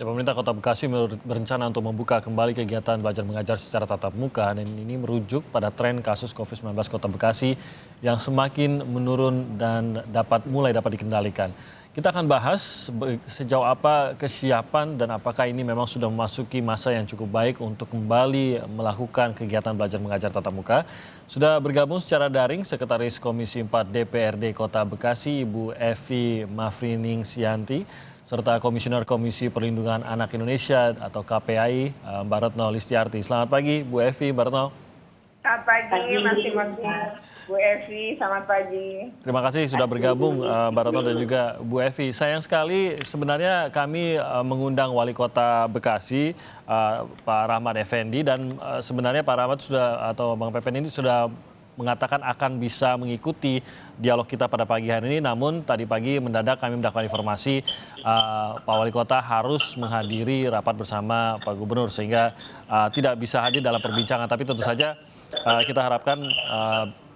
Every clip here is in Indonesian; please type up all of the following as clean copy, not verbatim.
Ya, pemerintah Kota Bekasi berencana untuk membuka kembali kegiatan belajar mengajar secara tatap muka dan ini merujuk pada tren kasus COVID-19 Kota Bekasi yang semakin menurun dan mulai dapat dikendalikan. Kita akan bahas sejauh apa kesiapan dan apakah ini memang sudah memasuki masa yang cukup baik untuk kembali melakukan kegiatan belajar mengajar tatap muka. Sudah bergabung secara daring Sekretaris Komisi 4 DPRD Kota Bekasi, Ibu Evi Mafriningsianti, serta Komisioner Komisi Perlindungan Anak Indonesia atau KPAI, Mbak Retno Listiarti. Selamat pagi, Bu Evi, Mbak Retno. Selamat pagi, masing-masing. Bu Evi, selamat pagi. Terima kasih sudah bergabung, Mbak Retno dan juga Bu Evi. Sayang sekali sebenarnya kami mengundang Wali Kota Bekasi, Pak Rahmat Effendi, dan sebenarnya Pak Rahmat atau Bang Pepen ini sudah mengatakan akan bisa mengikuti dialog kita pada pagi hari ini. Namun tadi pagi mendadak kami mendapatkan informasi Pak Wali Kota harus menghadiri rapat bersama Pak Gubernur sehingga tidak bisa hadir dalam perbincangan. Tapi tentu saja kita harapkan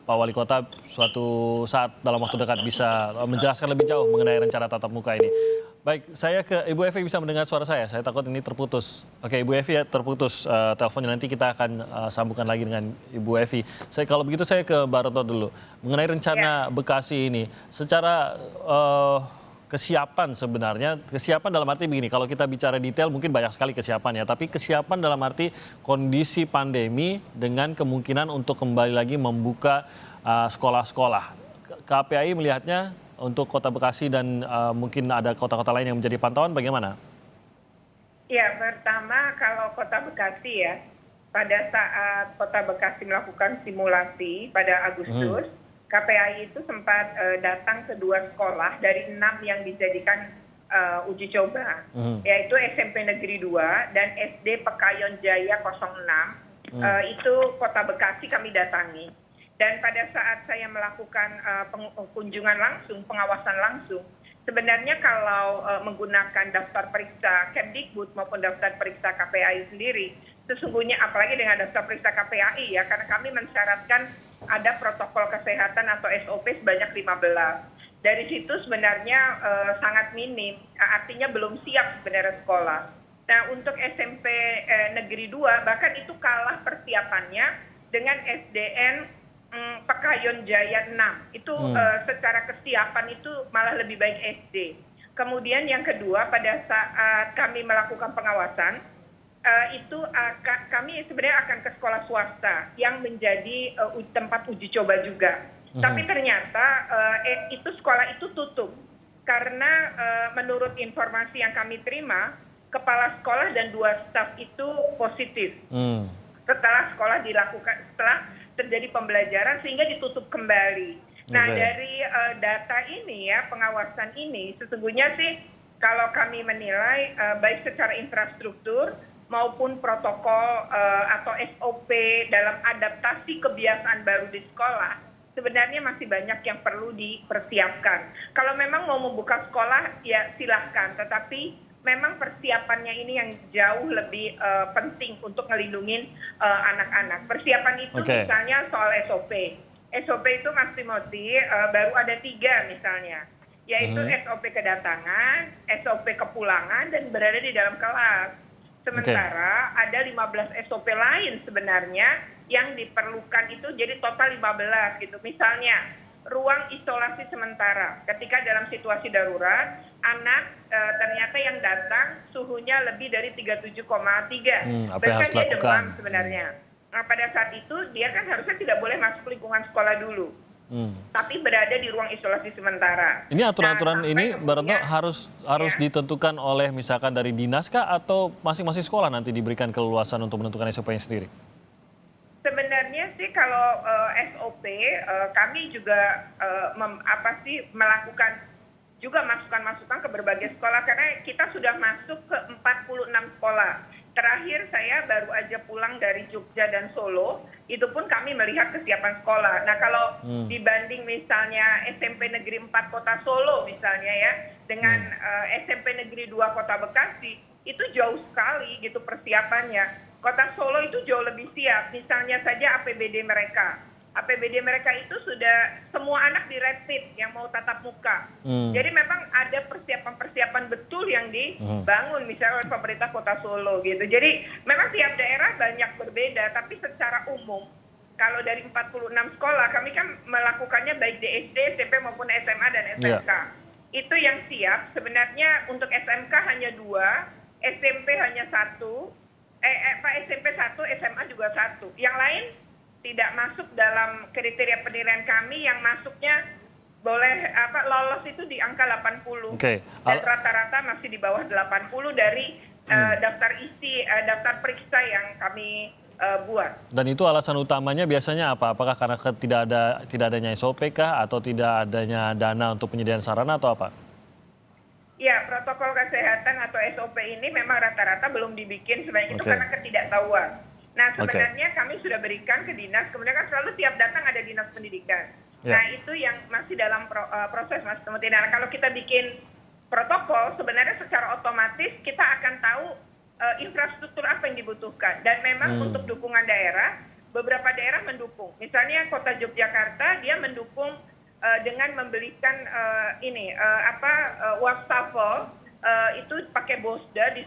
Pak Wali Kota suatu saat dalam waktu dekat bisa menjelaskan lebih jauh mengenai rencana tatap muka ini. Baik, saya ke Ibu Evi, bisa mendengar suara saya? Saya takut ini terputus. Oke, Ibu Evi ya, terputus teleponnya, nanti kita akan sambungkan lagi dengan Ibu Evi. Kalau begitu saya ke Mbak Retno dulu. Mengenai rencana Bekasi ini, secara kesiapan sebenarnya, kesiapan dalam arti begini, kalau kita bicara detail mungkin banyak sekali kesiapan ya, tapi kesiapan dalam arti kondisi pandemi dengan kemungkinan untuk kembali lagi membuka sekolah-sekolah. KPAI melihatnya untuk Kota Bekasi dan mungkin ada kota-kota lain yang menjadi pantauan bagaimana? Ya, pertama kalau Kota Bekasi ya, pada saat Kota Bekasi melakukan simulasi pada Agustus, KPAI itu sempat datang ke 2 sekolah dari 6 yang dijadikan uji coba, yaitu SMP Negeri 2 dan SD Pekayon Jaya 06. Itu Kota Bekasi kami datangi. Dan pada saat saya melakukan kunjungan langsung, pengawasan langsung, sebenarnya kalau menggunakan daftar periksa Kemdikbud maupun daftar periksa KPAI sendiri, sesungguhnya apalagi dengan daftar periksa KPAI ya, karena kami mensyaratkan ada protokol kesehatan atau SOP sebanyak 15. Dari situ sebenarnya sangat minim, artinya belum siap sebenarnya sekolah. Nah, untuk SMP Negeri 2 bahkan itu kalah persiapannya dengan SDN Pekayon Jaya 6. Itu secara kesiapan itu malah lebih baik SD. Kemudian yang kedua, pada saat kami melakukan pengawasan, itu kami sebenarnya akan ke sekolah swasta yang menjadi tempat uji coba juga. Tapi ternyata itu sekolah itu tutup karena menurut informasi yang kami terima, kepala sekolah dan 2 staf itu positif. Setelah terjadi pembelajaran sehingga ditutup kembali. Nah, dari data ini ya, pengawasan ini sesungguhnya sih kalau kami menilai baik secara infrastruktur maupun protokol atau SOP dalam adaptasi kebiasaan baru di sekolah, sebenarnya masih banyak yang perlu dipersiapkan. Kalau memang mau membuka sekolah ya silahkan, tetapi memang persiapannya ini yang jauh lebih penting untuk ngelindungin anak-anak. Persiapan itu misalnya soal SOP. SOP itu Mas Timothy baru ada 3 misalnya, yaitu SOP kedatangan, SOP kepulangan, dan berada di dalam kelas. Sementara ada 15 SOP lain sebenarnya yang diperlukan itu jadi total 15 gitu. Misalnya ruang isolasi sementara. Ketika dalam situasi darurat, anak ternyata yang datang suhunya lebih dari 37,3. Bahkan dia demam sebenarnya. Nah, pada saat itu dia kan harusnya tidak boleh masuk lingkungan sekolah dulu. Tapi berada di ruang isolasi sementara. Ini aturan-aturan ini Mbak Retno harus ditentukan oleh misalkan dari dinas kah atau masing-masing sekolah nanti diberikan keleluasan untuk menentukan SOP-nya sendiri? Sebenarnya sih kalau SOP kami juga melakukan juga masukan-masukan ke berbagai sekolah karena kita sudah masuk ke 46 sekolah. Terakhir saya baru aja pulang dari Jogja dan Solo, itu pun kami melihat kesiapan sekolah. Nah, kalau dibanding misalnya SMP Negeri 4 Kota Solo misalnya ya dengan SMP Negeri 2 Kota Bekasi, itu jauh sekali gitu persiapannya. Kota Solo itu jauh lebih siap, misalnya saja APBD mereka. APBD mereka itu sudah semua anak di rapid yang mau tatap muka. Jadi memang ada persiapan-persiapan betul yang dibangun misalnya oleh pemerintah Kota Solo gitu. Jadi memang tiap daerah banyak berbeda, tapi secara umum kalau dari 46 sekolah kami kan melakukannya baik di SD, SMP maupun SMA dan SMK. Itu yang siap. Sebenarnya untuk SMK hanya 2, SMP hanya 1, SMP 1, SMA juga 1. Yang lain tidak masuk dalam kriteria penilaian kami, yang masuknya boleh lolos itu di angka 80. Dan rata-rata masih di bawah 80 dari daftar periksa yang kami buat. Dan itu alasan utamanya biasanya apa? Apakah karena tidak adanya SOP kah, atau tidak adanya dana untuk penyediaan sarana, atau apa? Ya, protokol kesehatan atau SOP ini memang rata-rata belum dibikin sebanyak itu karena ketidaktahuan. Nah, sebenarnya kami sudah berikan ke dinas, kemudian kan selalu tiap datang ada dinas pendidikan. Nah, itu yang masih dalam proses, Mas Timothy. Nah, kalau kita bikin protokol, sebenarnya secara otomatis kita akan tahu infrastruktur apa yang dibutuhkan. Dan memang untuk dukungan daerah, beberapa daerah mendukung. Misalnya Kota Yogyakarta, dia mendukung dengan membelikan wastafel itu pakai bosda di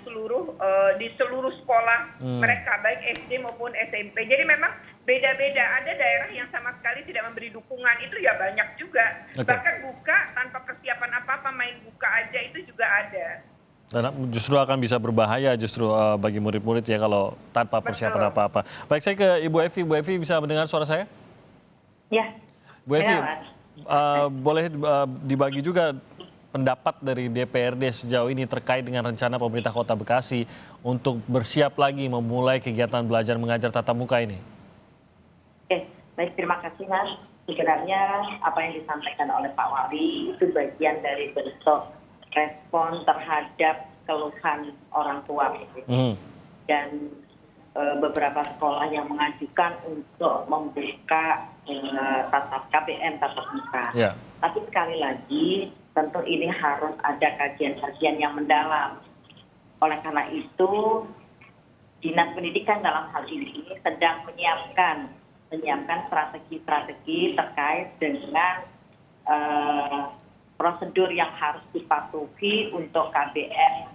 seluruh sekolah mereka, baik SD maupun SMP. Jadi memang beda-beda. Ada daerah yang sama sekali tidak memberi dukungan, itu ya banyak juga. Bahkan buka tanpa persiapan apa-apa, main buka aja itu juga ada. Dan justru akan bisa berbahaya bagi murid-murid ya kalau tanpa persiapan apa-apa. Baik, saya ke Ibu Evi. Bu Evi, bisa mendengar suara saya? Ya. Bu Evi, boleh dibagi juga pendapat dari DPRD sejauh ini terkait dengan rencana pemerintah Kota Bekasi untuk bersiap lagi memulai kegiatan belajar mengajar tatap muka ini? Oke, baik, terima kasih Mas. Sebenarnya apa yang disampaikan oleh Pak Wali itu bagian dari bentuk respon terhadap keluhan orang tua. Dan beberapa sekolah yang mengajukan untuk membuka KBM tatap muka. Tapi sekali lagi, tentu ini harus ada kajian-kajian yang mendalam. Oleh karena itu, Dinas Pendidikan dalam hal ini sedang menyiapkan strategi-strategi terkait dengan prosedur yang harus dipatuhi untuk KBM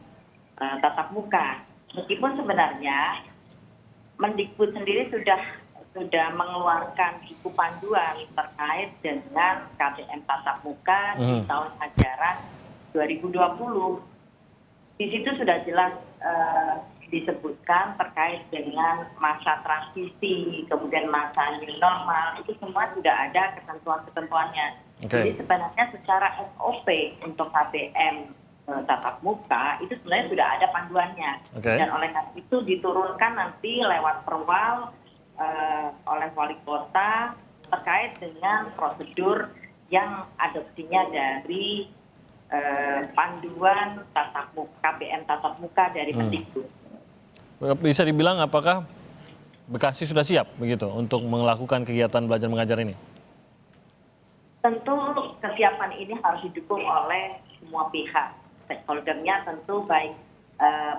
tatap muka. Meskipun sebenarnya Mendikbud sendiri sudah mengeluarkan buku panduan terkait dengan KBM tatap muka di tahun ajaran 2020. Di situ sudah jelas disebutkan terkait dengan masa transisi, kemudian masa new normal, itu semua sudah ada ketentuan-ketentuannya. Jadi sebenarnya secara SOP untuk KBM tatap muka itu sebenarnya sudah ada panduannya. Dan oleh karena itu diturunkan nanti lewat perwal oleh wali kota terkait dengan prosedur yang adopsinya dari panduan KBM tatap muka dari Mendikbud. Bisa dibilang apakah Bekasi sudah siap begitu untuk melakukan kegiatan belajar mengajar ini? Tentu kesiapan ini harus didukung oleh semua pihak. Stakeholder-nya tentu baik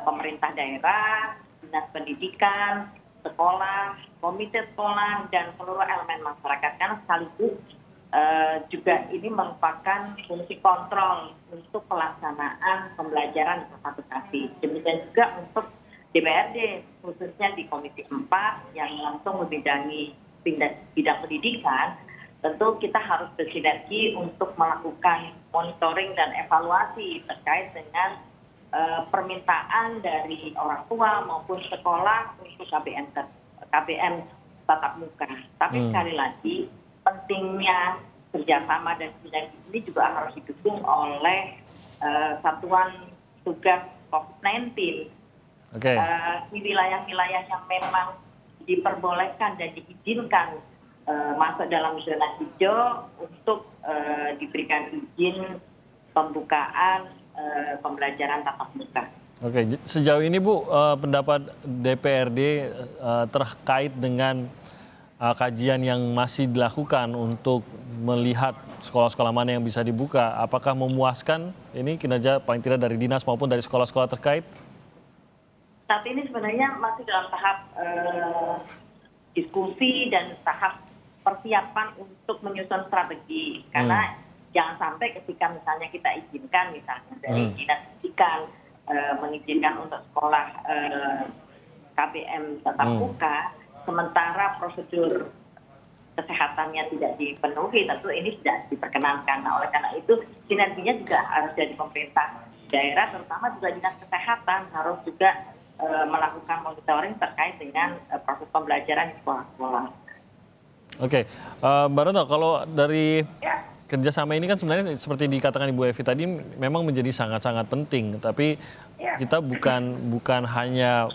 pemerintah daerah, dinas pendidikan, sekolah, komite sekolah, dan seluruh elemen masyarakat. Karena sekaligus juga ini merupakan fungsi kontrol untuk pelaksanaan pembelajaran di Kota Bekasi. Demikian juga untuk DPRD, khususnya di Komisi 4 yang langsung membidangi bidang pendidikan, tentu kita harus bersinergi untuk melakukan monitoring dan evaluasi terkait dengan permintaan dari orang tua maupun sekolah untuk KBM tatap muka. Tapi sekali lagi, pentingnya kerjasama dan sinergi ini juga harus didukung oleh Satuan Tugas COVID-19. Di wilayah-wilayah yang memang diperbolehkan dan diizinkan masuk dalam zona hijau untuk diberikan izin pembukaan pembelajaran tatap muka. Sejauh ini Bu, pendapat DPRD terkait dengan kajian yang masih dilakukan untuk melihat sekolah-sekolah mana yang bisa dibuka, apakah memuaskan ini kinerja paling tidak dari dinas maupun dari sekolah-sekolah terkait? Saat ini sebenarnya masih dalam tahap diskusi dan tahap persiapan untuk menyusun strategi. Karena jangan sampai ketika misalnya kita izinkan misalnya dari dinas pendidikan mengizinkan untuk sekolah KBM tatap muka, sementara prosedur kesehatannya tidak dipenuhi, tentu ini tidak diperkenankan. Nah, oleh karena itu sinerginya juga harus dari pemerintah daerah, terutama juga dinas kesehatan harus juga melakukan monitoring terkait dengan proses pembelajaran di sekolah-sekolah. Oke, Mbak Retno, kalau dari kerjasama ini kan sebenarnya seperti dikatakan Ibu Evi tadi memang menjadi sangat-sangat penting, tapi kita bukan hanya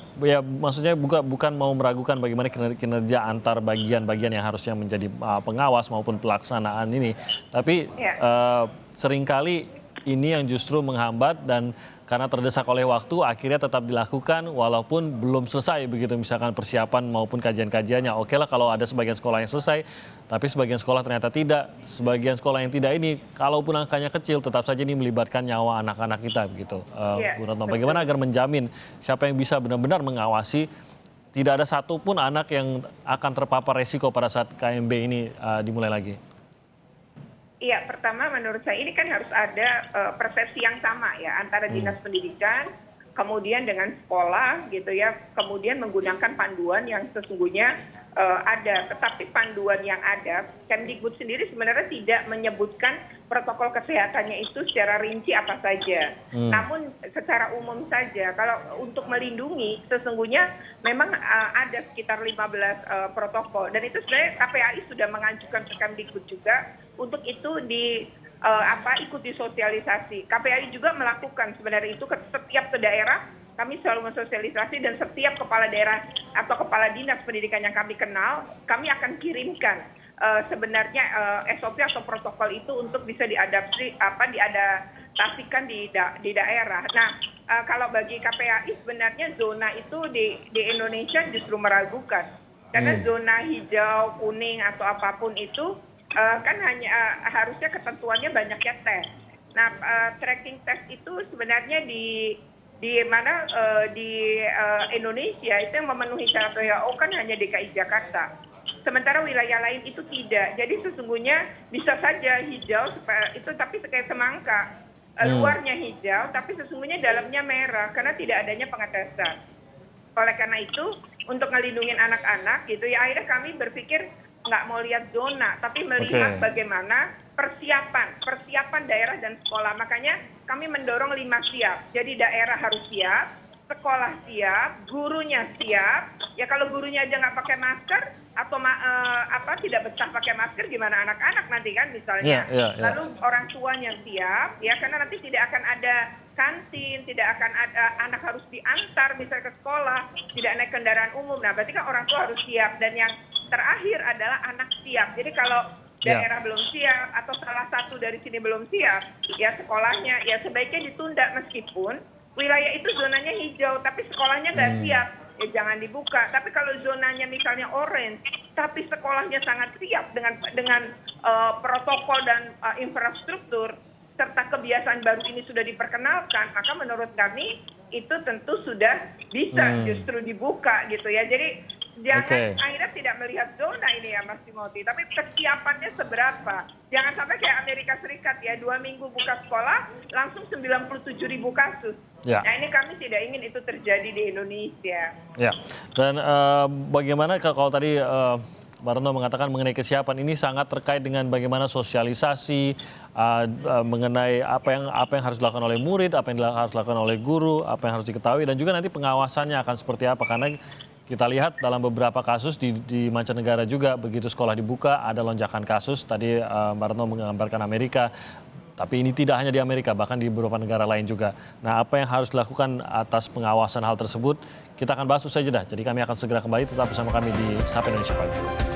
maksudnya bukan mau meragukan bagaimana kinerja antar bagian-bagian yang harusnya menjadi pengawas maupun pelaksanaan ini, tapi seringkali ini yang justru menghambat dan karena terdesak oleh waktu akhirnya tetap dilakukan walaupun belum selesai begitu misalkan persiapan maupun kajian-kajiannya. Oke lah kalau ada sebagian sekolah yang selesai, tapi sebagian sekolah ternyata tidak. Sebagian sekolah yang tidak ini, kalaupun angkanya kecil, tetap saja ini melibatkan nyawa anak-anak kita begitu. Bu Retno, bagaimana agar menjamin siapa yang bisa benar-benar mengawasi tidak ada satupun anak yang akan terpapar resiko pada saat KMB ini dimulai lagi? Iya, pertama menurut saya ini kan harus ada persepsi yang sama ya antara dinas pendidikan, kemudian dengan sekolah gitu ya, kemudian menggunakan panduan yang sesungguhnya ada. Tetapi panduan yang ada, Kemdikbud sendiri sebenarnya tidak menyebutkan protokol kesehatannya itu secara rinci apa saja. Namun secara umum saja, kalau untuk melindungi sesungguhnya memang ada sekitar 15 protokol. Dan itu sebenarnya KPAI sudah mengajukan ke Kemdikbud juga untuk itu ikuti sosialisasi. KPAI juga melakukan sebenarnya itu ke setiap daerah. Kami selalu mensosialisasi dan setiap kepala daerah atau kepala dinas pendidikan yang kami kenal, kami akan kirimkan sebenarnya SOP atau protokol itu untuk bisa diadaptasikan di daerah. Nah, kalau bagi KPAI sebenarnya zona itu di Indonesia justru meragukan. Karena zona hijau, kuning atau apapun itu kan hanya harusnya ketentuannya banyaknya tes. Nah, tracking test itu sebenarnya di Indonesia itu yang memenuhi syarat WHO kan hanya DKI Jakarta. Sementara wilayah lain itu tidak. Jadi sesungguhnya bisa saja hijau itu tapi kayak semangka. Luarnya hijau tapi sesungguhnya dalamnya merah karena tidak adanya pengetesan. Oleh karena itu untuk ngelindungin anak-anak gitu ya akhirnya kami berpikir nggak mau lihat zona tapi melihat bagaimana persiapan daerah dan sekolah. Makanya kami mendorong 5 siap. Jadi daerah harus siap, sekolah siap, gurunya siap. Ya kalau gurunya aja nggak pakai masker atau tidak betah pakai masker gimana anak-anak nanti kan misalnya. Lalu orang tuanya siap ya karena nanti tidak akan ada kantin, tidak akan ada anak harus diantar misalnya ke sekolah, tidak naik kendaraan umum. Nah berarti kan orang tua harus siap dan yang terakhir adalah anak siap. Jadi kalau daerah belum siap atau salah satu dari sini belum siap, ya sekolahnya ya sebaiknya ditunda meskipun wilayah itu zonanya hijau tapi sekolahnya nggak siap, ya jangan dibuka. Tapi kalau zonanya misalnya orange tapi sekolahnya sangat siap dengan protokol dan infrastruktur serta kebiasaan baru ini sudah diperkenalkan, maka menurut kami itu tentu sudah bisa justru dibuka gitu ya. Jadi jangan akhirnya tidak melihat zona ini ya Mas Timothy, tapi kesiapannya seberapa. Jangan sampai kayak Amerika Serikat ya, 2 minggu buka sekolah langsung 97.000 kasus. Nah ini kami tidak ingin itu terjadi di Indonesia. Ya, dan bagaimana kalau tadi Mbak Retno mengatakan mengenai kesiapan ini sangat terkait dengan bagaimana sosialisasi mengenai apa yang harus dilakukan oleh murid, apa yang harus dilakukan oleh guru, apa yang harus diketahui dan juga nanti pengawasannya akan seperti apa karena kita lihat dalam beberapa kasus di mancanegara juga begitu sekolah dibuka ada lonjakan kasus. Tadi Mbak Retno menggambarkan Amerika, tapi ini tidak hanya di Amerika, bahkan di beberapa negara lain juga. Nah, apa yang harus dilakukan atas pengawasan hal tersebut, kita akan bahas usai jeda. Jadi kami akan segera kembali, tetap bersama kami di Sapa Indonesia Pagi.